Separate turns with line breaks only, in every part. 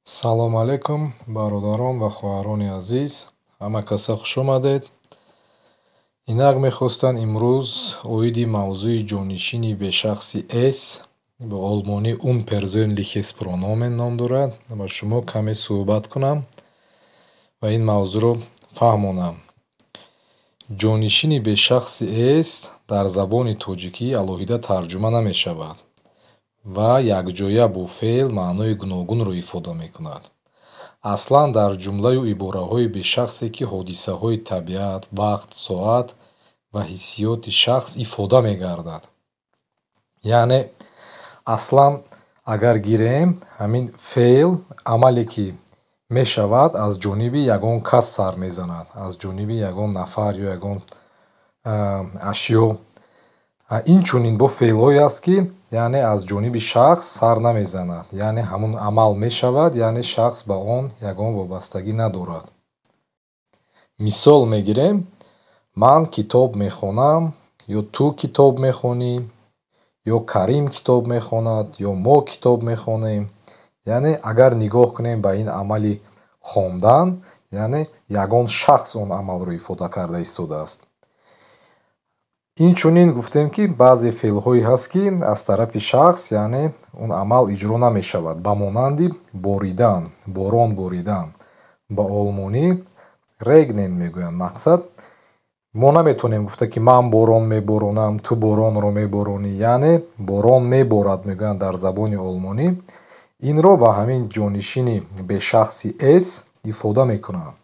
Салом алейкум, бародарон ва хоҳарони азиз. Ҳама каса хуш омадед. Инак мехостам имрӯз оиди мавзӯи ҷонишини бешахси S ба олмонӣ un persönliches Pronomen ном дорад ба шумо каме суҳбат кунам ва ин мавзӯъро фаҳмонам. Ҷонишини бешахси S дар забони тоҷикӣ алоҳида тарҷума намешавад ва якҷоя бо феъл маънои гуногунро ифода мекунад. Аслан дар ҷумлаю ибораҳои бешахсе ки ҳодисаҳои табиат, вақт, соат ва ҳиссиёти шахс ифода мегардад. Яъне аслан агар гирем ҳамин феъл амале ки мешавад аз ҷониби ягон кас сар мезанад, аз ҷониби ягон нафар ё ягон ашё. Инчунин бо феълҳое аст ки яъне аз ҷониби шахс сар намезанад, яъне ҳамун амал мешавад, яъне шахс ба он ягон вобастагӣ надорад. Мисол мегирем: ман китоб мехонам, ё ту китоб мехонӣ, ё Карим китоб мехонад, ё мо китоб мехонем. Яъне агар нигоҳ кунем ба ин амали хондан, яъне ягон шахс он амалро ифода карда истодааст. Инчунин гуфтем ки баъзе феълҳое ҳаст ки аз тарафи шахс яъне он амал иҷро намешавад, ба монанди боридан, борон боридан. Ба олмонӣ regnen мегӯянд. Мақсад мо наметавонем гуфта ки ман борон меборонам, ту боронро меборонӣ, яъне борон меборад мегӯянд дар забони олмонӣ. Инро ба ҳамин ҷонишини бешахси S ифода мекунанд.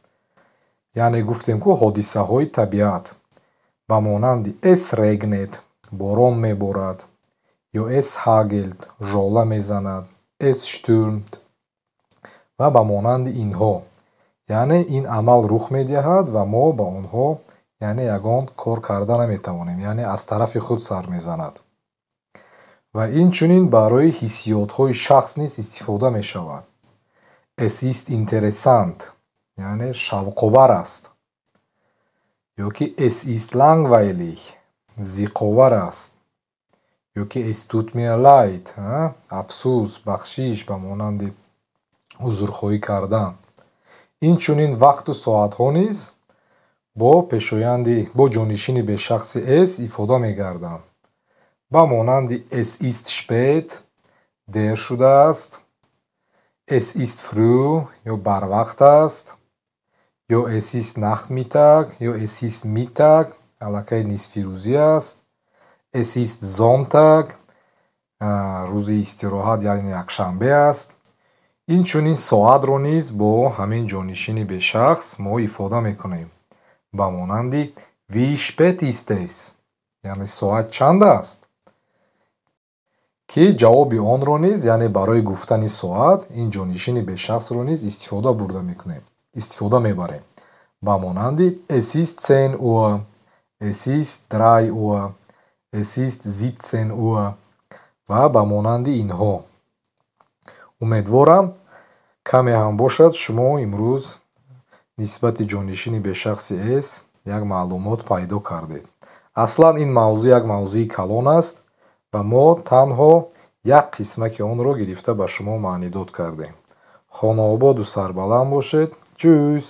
Яъне гуфтем ки ҳодисаҳои табиат ба монанди Es regnet, борон меборад, ё Es hagelt, жола мезанад, Es stürmt ва ба монанди инҳо. Яъне ин амал рух медиҳад ва мо ба онҳо яъне ягон кор карда наметавонем, яъне аз тарафи худ сар мезанад. Ва инчунин барои ҳиссиётҳои шахс низ истифода мешавад. Es ist interessant, яъне шавқовар аст. ё ки Es ist langweilig, зиқовар аст. ё ки Es tut mir leid, афсӯс, бахшиш, ба монанди узрхоҳӣ кардан. Инчунин вақту соатҳо низ бо ҷонишини бешахси S ифода мегарданд. Ба монанди Es ist spät, дер шудааст, Es ist früh, ё барвақт аст, ё Es ist Nachmittag, ё Es ist Mittag, аллакай нисфирӯзӣ аст, Es ist Sonntag, рӯзи истироҳат яъне якшанбе аст. Инчунин соатро низ бо ҳамин ҷонишини бешахс мо ифода мекунем. Ба монанди Wie spät ist es? Яъне соат чанд аст? Ки ҷавоби онро низ яъне барои гуфтани соат ин ҷонишини бешахсро низ истифода мебарем. Ба монанди Es ist 10 Uhr, Es ist 3 Uhr, Es ist 17 Uhr ва ба монанди инҳо. Умедворам каме ҳам бошад шумо имрӯз нисбати ҷонишини бешахси S як маълумот пайдо кардед. Аслан ин мавзӯъ як мавзӯи калон аст ва мо танҳо як қисмаки онро гирифта ба шумо маънидод кардем. Хонаободу сарбаланд бошед. Чус!